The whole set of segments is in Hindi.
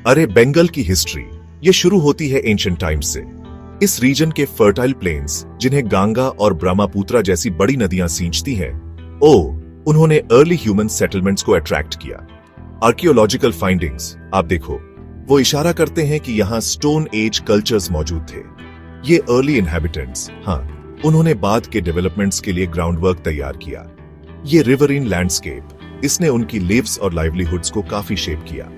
अरे बंगाल की हिस्ट्री ये शुरू होती है एंशिएंट टाइम्स से। इस रीजन के फर्टाइल प्लेन्स जिन्हें गंगा और ब्रह्मपुत्र जैसी बड़ी नदियां सींचती हैं, उन्होंने अर्ली ह्यूमन सेटलमेंट्स को अट्रैक्ट किया। आर्कियोलॉजिकल फाइंडिंग्स आप देखो, वो इशारा करते हैं कि यहाँ स्टोन एज कल्चर्स मौजूद थे। ये अर्ली इनहैबिटेंट्स, उन्होंने बाद के डेवलपमेंट्स के लिए ग्राउंड वर्क तैयार किया। ये रिवरीन लैंडस्केप, इसने उनकी लिव्स और लाइवलीहुड्स को काफी शेप किया।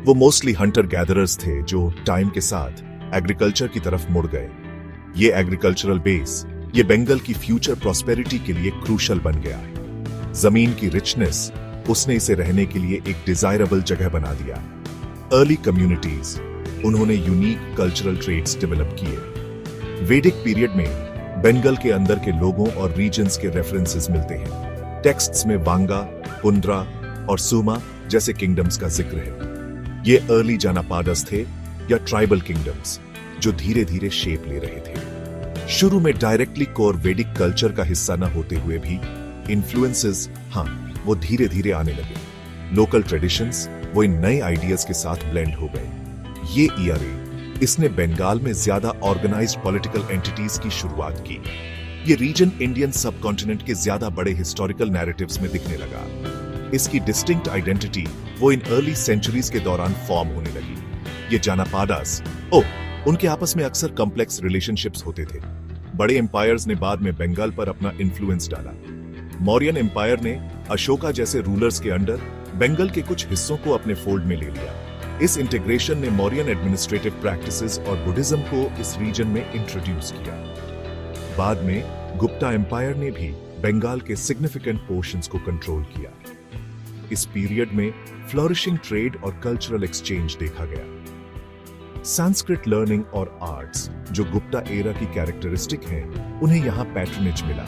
वो मोस्टली हंटर गैदरर्स थे जो टाइम के साथ एग्रीकल्चर की तरफ मुड़ गए। ये एग्रीकल्चरल बेस ये बंगाल की फ्यूचर प्रॉस्पेरिटी के लिए क्रूशल बन गया। जमीन की रिचनेस उसने इसे रहने के लिए एक डिजायरेबल जगह बना दिया। अर्ली कम्युनिटीज, उन्होंने यूनिक कल्चरल ट्रेट्स डेवलप किए। वैदिक पीरियड में बंगाल के अंदर के लोगों और रीजन्स के रेफरेंसेस मिलते हैं। टेक्स्ट्स में वांगा, कुंद्रा और सुमा जैसे किंगडम्स का जिक्र है। ये अर्ली जानापाडास थे या ट्राइबल किंगडम्स जो धीरे धीरे शेप ले रहे थे। शुरू में डायरेक्टली कोर वैदिक कल्चर का हिस्सा न होते हुए भी इन्फ्लुएंसेस वो धीरे धीरे आने लगे। लोकल ट्रेडिशंस वो इन नए आइडियाज के साथ ब्लेंड हो गए। ये ईरा इसने बंगाल में ज्यादा ऑर्गेनाइज्ड पॉलिटिकल एंटिटीज की शुरुआत की। ये रीजन इंडियन सबकॉन्टिनेंट के ज्यादा बड़े हिस्टोरिकल नैरेटिव्स में दिखने लगा। इसकी डिस्टिंक्ट आइडेंटिटी वो इन अर्ली सेंचुरीज के दौरान फॉर्म होने लगी। ये जानापाडास, उनके आपस में अक्सर कॉम्प्लेक्स रिलेशनशिप्स होते थे। बड़े एम्पायर्स ने बाद में बंगाल पर अपना इन्फ्लुएंस डाला। मौर्यन एम्पायर ने अशोका जैसे रूलर्स के अंडर बंगाल के कुछ हिस्सों को अपने फोल्ड में ले लिया। इस इंटीग्रेशन ने मौर्यन एडमिनिस्ट्रेटिव प्रैक्टिसेस और बुद्धिज्म को इस रीजन में इंट्रोड्यूस किया। बाद में गुप्ता एम्पायर ने भी बंगाल के सिग्निफिकेंट पोर्शंस को कंट्रोल किया। इस पीरियड में फ्लोरिशिंग ट्रेड और कल्चरल एक्सचेंज देखा गया। संस्कृत लर्निंग और आर्ट्स जो गुप्ता एरा की कैरेक्टरिस्टिक हैं, उन्हें यहाँ पैट्रनेज मिला।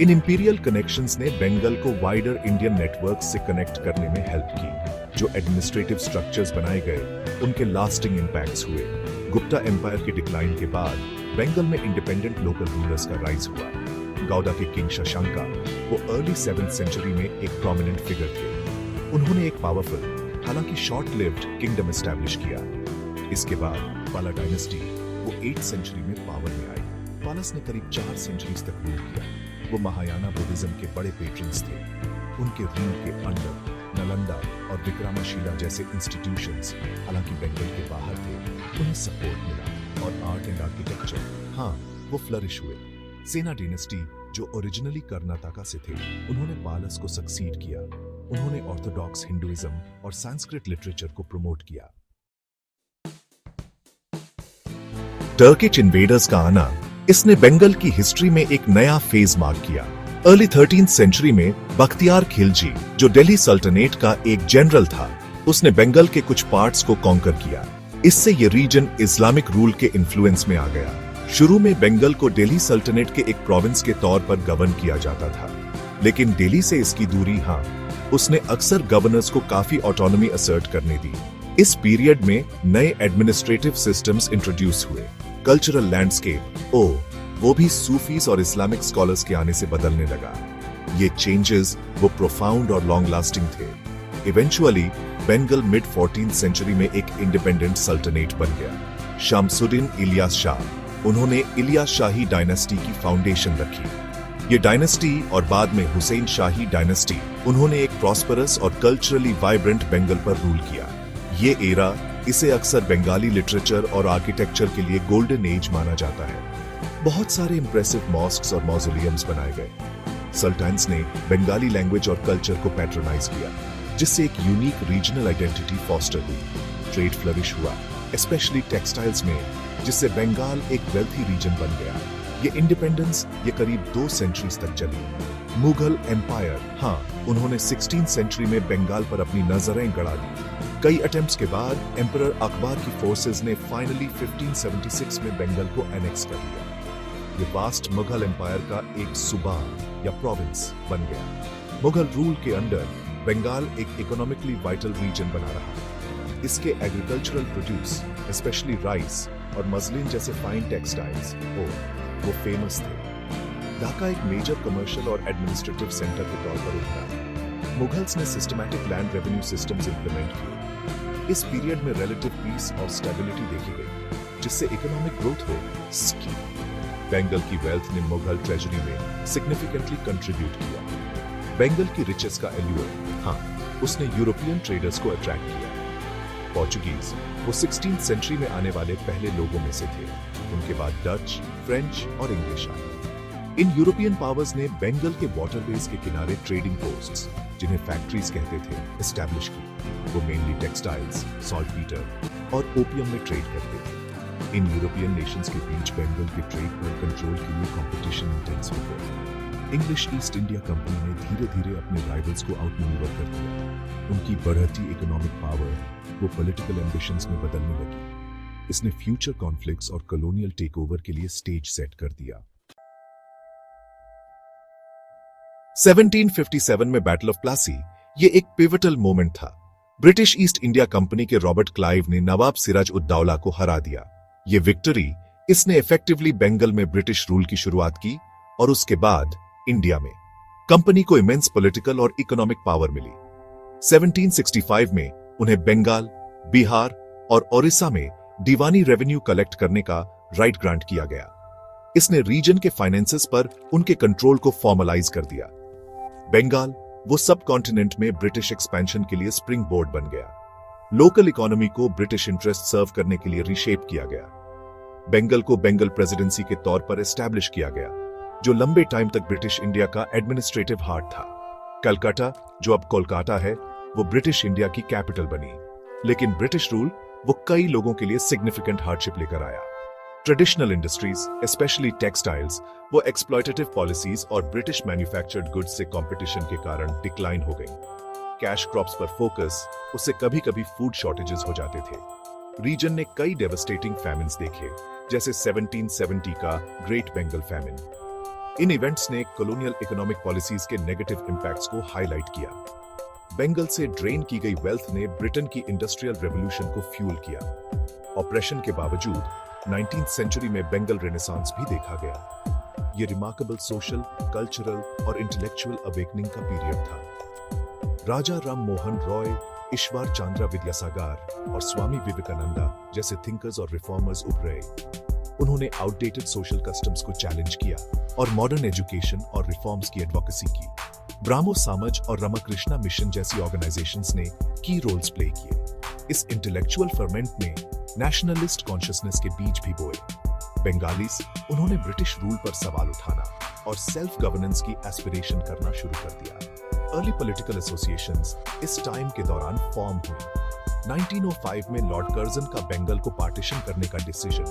इन इंपीरियल कनेक्शंस ने बंगाल को वाइडर इंडियन नेटवर्क से कनेक्ट करने में हेल्प की। जो एडमिनिस्ट्रेटिव स्ट्रक्चर्स बनाए गए, उनके लास्टिंग इंपैक्ट्स हुए। गुप्ता एम्पायर के डिक्लाइन के बाद बंगाल में इंडिपेंडेंट लोकल रूलर्स का राइज हुआ। गौड़ा के किंग शशांका वो अर्ली 7th सेंचुरी में एक प्रोमिनेंट फिगर थे। उन्होंने एक पावरफुल, हालांकि शॉर्ट लिव्ड किंगडम एस्टैब्लिश किया। इसके बाद पाला डायनेस्टी वो 8th सेंचुरी में पावर में आई। पालस ने करीब 4 सेंचुरीज तक रूल किया। वो महायाना बुद्धिज्म के बड़े पेट्रन्स थे। उनके रूल के अंडर नालंदा और विक्रमशिला जैसे इंस्टीट्यूशंस, हालांकि बंगाल के बाहर थे, उन्हें सपोर्ट मिला। और आर्ट एंड आर्किटेक्चर वो फ्लरिश हुए। सेना डायनेस्टी जो ओरिजिनली कर्नाटका से थे, उन्होंने पालस को सक्सीड किया। उन्होंने ऑर्थोडॉक्स हिंदुइज्म और संस्कृत लिटरेचर को प्रमोट किया। टर्किश इन्वेडर्स का आना इसने बंगाल की हिस्ट्री में एक नया फेज मार्क किया। अर्ली 13th सेंचुरी में बख्तियार खिलजी जो दिल्ली सल्तनत का एक जनरल था, उसने बंगाल के कुछ पार्ट्स को कॉन्कर किया। इससे ये रीजन इस्लामिक रूल के इन्फ्लुएंस में आ गया। शुरू में बंगाल को दिल्ली सल्तनत के एक प्रोविंस के तौर पर गवर्न किया जाता था, लेकिन दिल्ली से इसकी दूरी उसने अक्सर गवर्नर्स को काफी ऑटोनॉमी असर्ट करने दी। इस पीरियड में नए एडमिनिस्ट्रेटिव सिस्टम्स इंट्रोड्यूस हुए। कल्चरल लैंडस्केप वो भी सूफीज और इस्लामिक स्कॉलर्स के आने से बदलने लगा। ये चेंजेस वो प्रोफाउंड और लॉन्ग लास्टिंग थे। Eventually Bengal mid 14th century में एक इंडिपेंडेंट सल्तनत बन गया। शमसुद्दीन इलियास शाह, उन्होंने इलियास शाही डायनेस्टी की फाउंडेशन रखी। ये डायनेस्टी और बाद में हुसैन शाही डायनेस्टी, उन्होंने एक प्रॉस्परस और कल्चरली वाइब्रेंट बंगाल पर रूल किया। ये एरा इसे अक्सर बंगाली लिटरेचर और आर्किटेक्चर के लिए गोल्डन एज माना जाता है। बहुत सारे इंप्रेसिव मॉस्क्स और मॉज़ोलियम्स बनाए गए। सल्तनट्स ने बंगाली लैंग्वेज और कल्चर को पैट्रोनाइज किया, जिससे एक यूनिक रीजनल आइडेंटिटी फॉस्टर हुई। ट्रेड फ्लरिश हुआ, स्पेशली टेक्सटाइल्स में, जिससे बंगाल एक वेल्थी रीजन बन गया। ये इंडिपेंडेंस ये करीब 2 सेंचुरीज तक चली। मुगल एम्पायर उन्होंने 16th सेंचुरी में बंगाल पर अपनी नजरें गड़ा दी। कई अटेम्प्ट्स के बाद एम्परर अकबर की फोर्सेस ने फाइनली 1576 में बंगाल को एनेक्स कर लिया। ये वास्ट मुगल एम्पायर का एक सूबा या प्रोविंस बन गया। मुगल रूल के अंडर बंगाल एक इकोनॉमिकली वाइटल रीजन बना रहा। इसके एग्रीकल्चरल प्रोड्यूस, स्पेशली राइस और मसलिन जैसे फाइन टेक्सटाइल्स वो फेमस थे। ढाका एक मेजर कमर्शियल और एडमिनिस्ट्रेटिव सेंटर के तौर पर उभरा। मुगल्स ने systematic land revenue systems implement किए। इस पीरियड में रिलेटिव पीस और स्टेबिलिटी देखी गई, जिससे इकोनॉमिक ग्रोथ हो सकी। बंगाल की वेल्थ ने मुगल ट्रेजरी में सिग्निफिकेंटली कंट्रीब्यूट किया। बंगाल की रिचेस का एल्यूर, उसने यूरोपियन ट्रेडर्स को अट्रैक्ट किया। पोर्चुगीज वो 16th सेंचुरी में आने वाले पहले लोगों में से थे। उनके बाद डच, फ्रेंच और इंग्लिश आए। इन यूरोपियन पावर्स ने बंगाल के वाटरवेज के किनारे ट्रेडिंग पोस्ट्स, जिन्हें फैक्ट्रीज कहते थे, एस्टैब्लिश की। वो मेनली टेक्सटाइल्स, सॉल्टपीटर और ओपियम में ट्रेड करते थे। इन यूरोपियन नेशंस के बीच बंगाल के ट्रेड पर कंट्रोल के लिए कंपटीशन इंटेंस हो गया। इंग्लिश ईस्ट इंडिया कंपनी ने धीरे धीरे अपने राइवल्स को आउटमैन्यूवर कर दिया। उनकी बढ़ती इकोनॉमिक पावर वो पॉलिटिकल एम्बिशंस में बदलने लगी। इसने फ्यूचर कॉन्फ्लिक्ट्स और कॉलोनियल टेकओवर के लिए स्टेज सेट कर दिया। 1757 में बैटल ऑफ प्लासी ये एक पिवटल मोमेंट था। ब्रिटिश ईस्ट इंडिया कंपनी के रॉबर्ट क्लाइव ने नवाब सिराज उद दौला को हरा दिया। ये विक्ट्री इसने इफेक्टिवली बंगाल में ब्रिटिश रूल की शुरुआत की और उसके बाद इंडिया में कंपनी को इमेंस पॉलिटिकल और इकोनॉमिक पावर मिली। 1765 में उन्हें बंगाल, बिहार और ओडिशा में दीवानी रेवेन्यू कलेक्ट करने का राइट ग्रांट किया गया। इसने रीजन के फाइनेंसेस पर उनके कंट्रोल को फॉर्मलाइज कर दिया। बंगाल वो सब कॉन्टिनेंट में ब्रिटिश एक्सपेंशन के लिए स्प्रिंग बोर्ड बन गया। लोकल इकोनॉमी को ब्रिटिश इंटरेस्ट सर्व करने के लिए रीशेप किया गया। बंगाल को बंगाल प्रेसिडेंसी के तौर पर एस्टैब्लिश किया गया, जो लंबे टाइम तक ब्रिटिश इंडिया का एडमिनिस्ट्रेटिव हार्ट था। कलकत्ता, जो अब कोलकाता है, वो ब्रिटिश इंडिया की कैपिटल बनी। लेकिन ब्रिटिश रूल वो कई लोगों के लिए सिग्निफिकेंट हार्डशिप लेकर आया। ट्रेडिशनल इंडस्ट्रीज, स्पेशली टेक्सटाइल्स, वो एक्सप्लॉयटेटिव पॉलिसीज और ब्रिटिश मैन्युफैक्चर्ड गुड्स से कंपटीशन के कारण डिक्लाइन हो गई। कैश क्रॉप्स पर फोकस, उससे कभी कभी फूड शॉर्टेजेस हो जाते थे। रीजन ने कई डेवस्टेटिंग फैमिन्स देखे, जैसे 1770 का ग्रेट बंगाल फैमिन। इन इवेंट्स ने कॉलोनियल इकोनॉमिक पॉलिसीज के नेगेटिव इंपैक्ट्स को हाईलाइट किया। बंगाल से ड्रेन की गई वेल्थ ने ब्रिटेन की इंडस्ट्रियल रेवोल्यूशन को फ्यूल किया। ऑपरेशन के बावजूद 19th सेंचुरी में बंगाल रेनेसांस भी देखा गया। ये रिमार्केबल सोशल, कल्चरल और इंटेलेक्चुअल अवेकनिंग का पीरियड था। राजा राम मोहन रॉय, ईश्वर चंद्र विद्यासागर और स्वामी विवेकानंदा जैसे थिंकर्स और रिफॉर्मर्स उभरे। उन्होंने आउटडेटेड सोशल कस्टम्स को चैलेंज किया और मॉडर्न एजुकेशन और रिफॉर्म्स की एडवोकेसी की। ब्राह्मो समाज और रामकृष्णा मिशन जैसी ऑर्गेनाइजेशंस ने की रोल्स प्ले किए। इस इंटेलेक्चुअल फर्मेंट ने नेशनलिस्ट कॉन्शियसनेस के बीज भी बोए। बंगालीज, उन्होंने ब्रिटिश रूल पर सवाल उठाना और सेल्फ गवर्नेंस की एस्पिरेशन करना शुरू कर दिया। अर्ली पॉलिटिकल एसोसिएशंस इस टाइम के दौरान फॉर्म हुई। 1905 में लॉर्ड कर्जन का बंगाल को पार्टीशन करने का डिसीजन,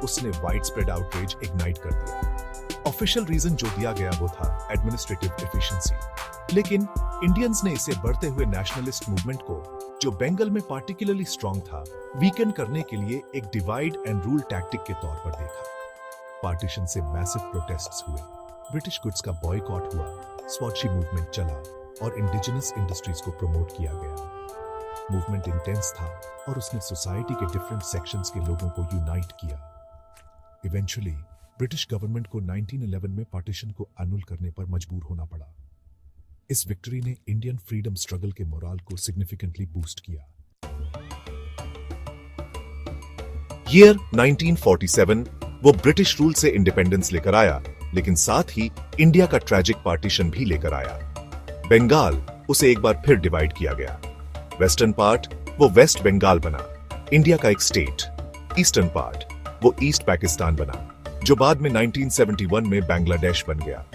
उसने वाइड स्प्रेड आउटरीच इग्नाइट कर दिया। ऑफिशियल रीजन जो दिया गया वो था एडमिनिस्ट्रेटिव एफिशिएंसी, लेकिन इंडियंस ने इसे बढ़ते हुए नेशनलिस्ट मूवमेंट को, जो बंगाल में पार्टिकुलरली स्ट्रॉन्ग था, वीकन करने के लिए एक डिवाइड एंड रूल टैक्टिक के तौर पर देखा। पार्टीशन से मैसिव प्रोटेस्ट्स हुए, ब्रिटिश गुड्स का बॉयकॉट हुआ, स्वॉची मूवमेंट चला और इंडिजिनस इंडस्ट्रीज को प्रमोट किया गया। मूवमेंट इंटेंस था और उसने सोसाइटी के डिफरेंट सेक्शंस के लोगों को यूनाइट किया। इवेंचुअली ब्रिटिश गवर्नमेंट को 1911 में पार्टीशन को एनुल करने पर मजबूर होना पड़ा। इस विक्ट्री ने इंडियन फ्रीडम स्ट्रगल के मोराल को सिग्निफिकेंटली बूस्ट किया। ईयर 1947 वो ब्रिटिश रूल से इंडिपेंडेंस लेकर आया, लेकिन साथ ही इंडिया का ट्रैजिक पार्टीशन भी लेकर आया। बंगाल, उसे एक बार फिर डिवाइड किया गया। वेस्टर्न पार्ट वो वेस्ट बंगाल बना, इंडिया का एक स्टेट। ईस्टर्न पार्ट वो ईस्ट पाकिस्तान बना, जो बाद में 1971 में बांग्लादेश बन गया।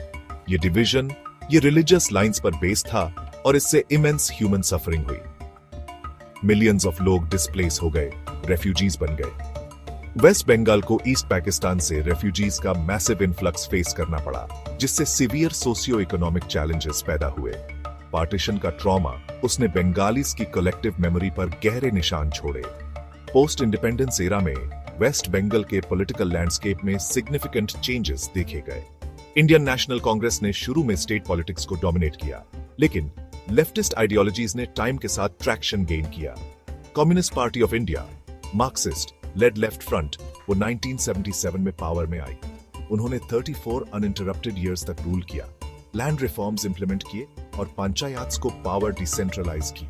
ये डिवीजन ये रिलीजियस लाइंस पर बेस था और इससे इमेंस ह्यूमन सफरिंग हुई। मिलियंस ऑफ लोग डिस्प्लेस हो गए, रेफ्यूजीज बन गए। वेस्ट बंगाल को ईस्ट पाकिस्तान से रेफ्यूजीज का मैसिव इन्फ्लक्स फेस करना पड़ा, जिससे सीवियर सोशियो इकोनॉमिक चैलेंजेस पैदा हुए। पार्टीशन का ट्रॉमा उसने बंगालीज की कलेक्टिव मेमोरी पर गहरे निशान छोड़े। पोस्ट इंडिपेंडेंस एरा में वेस्ट बंगाल के पॉलिटिकल लैंडस्केप में सिग्निफिकेंट चेंजेस देखे गए। इंडियन नेशनल कांग्रेस ने शुरू में स्टेट पॉलिटिक्स को डोमिनेट किया, लेकिन लेफ्टिस्ट आइडियोलॉजीज ने टाइम के साथ ट्रैक्शन गेन किया। Communist Party of India, Marxist led Left Front, वो 1977 में पावर में आई। उन्होंने 34 अनइंटरप्टेड ईयर्स तक रूल किया, लैंड रिफॉर्म्स इंप्लीमेंट किए और पंचायत्स को पावर डिसेंट्रलाइज की।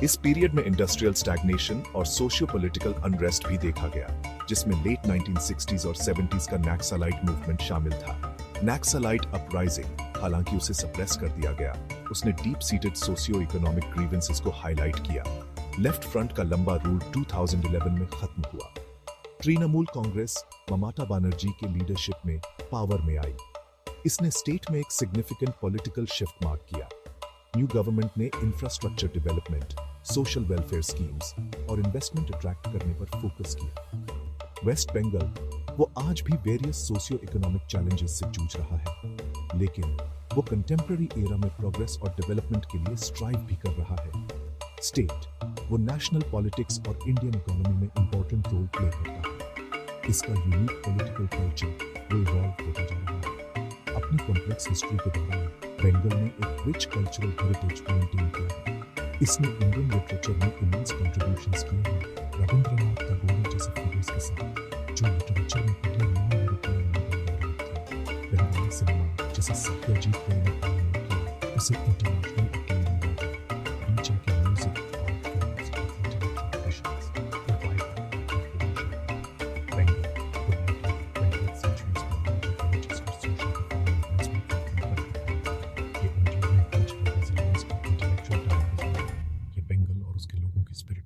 इस पीरियड में इंडस्ट्रियल स्टैग्नेशन और सोशियो पॉलिटिकल अनरेस्ट भी देखा गया, जिसमें लेट 1960s और 70s का नक्सलाइट मूवमेंट शामिल था। नक्सलाइट अपराइजिंग, हालांकि उसे सप्रेस कर दिया गया, उसने deep seated socio economic grievances को हाईलाइट किया। लेफ्ट फ्रंट का लंबा रूल 2011 में खत्म हुआ। तृणमूल कांग्रेस ममता बनर्जी के लीडरशिप में पावर में आई। इसने स्टेट में एक सिग्निफिकेंट पॉलिटिकल शिफ्ट मार्क किया। न्यू गवर्नमेंट ने infrastructure development, social welfare schemes और इन्वेस्टमेंट अट्रैक्ट करने पर फोकस किया। वेस्ट बंगाल वो आज भी वेरियस सोशियो इकोनॉमिक चैलेंजेस से जूझ रहा है, लेकिन वो कंटेम्प्रेरी एरा में प्रोग्रेस और डेवलपमेंट के लिए स्ट्राइव भी कर रहा है। स्टेट वो नेशनल पॉलिटिक्स और इंडियन इकोनॉमी में इंपॉर्टेंट रोल प्ले करता है। इसका यूनिक पॉलिटिकल कल्चर वो इवॉल्व होता जा रहा है। अपनी कॉम्प्लेक्स हिस्ट्री के दौरान बंगाल ने एक रिच कल्चरल हेरिटेज मेंटेन किया है। इसने इंडियन लिटरेचर में इमेंस कंट्रीब्यूशंस किए हैं, रविंद्रनाथ टैगोर जैसे फिगर्स के साथ, जो लिटरेचर में पहले नॉन यूरोपियन बन रहे थे। बंगाली सिनेमा जैसे सत्यजीत रे ने किया, उसे इंटरनेशनल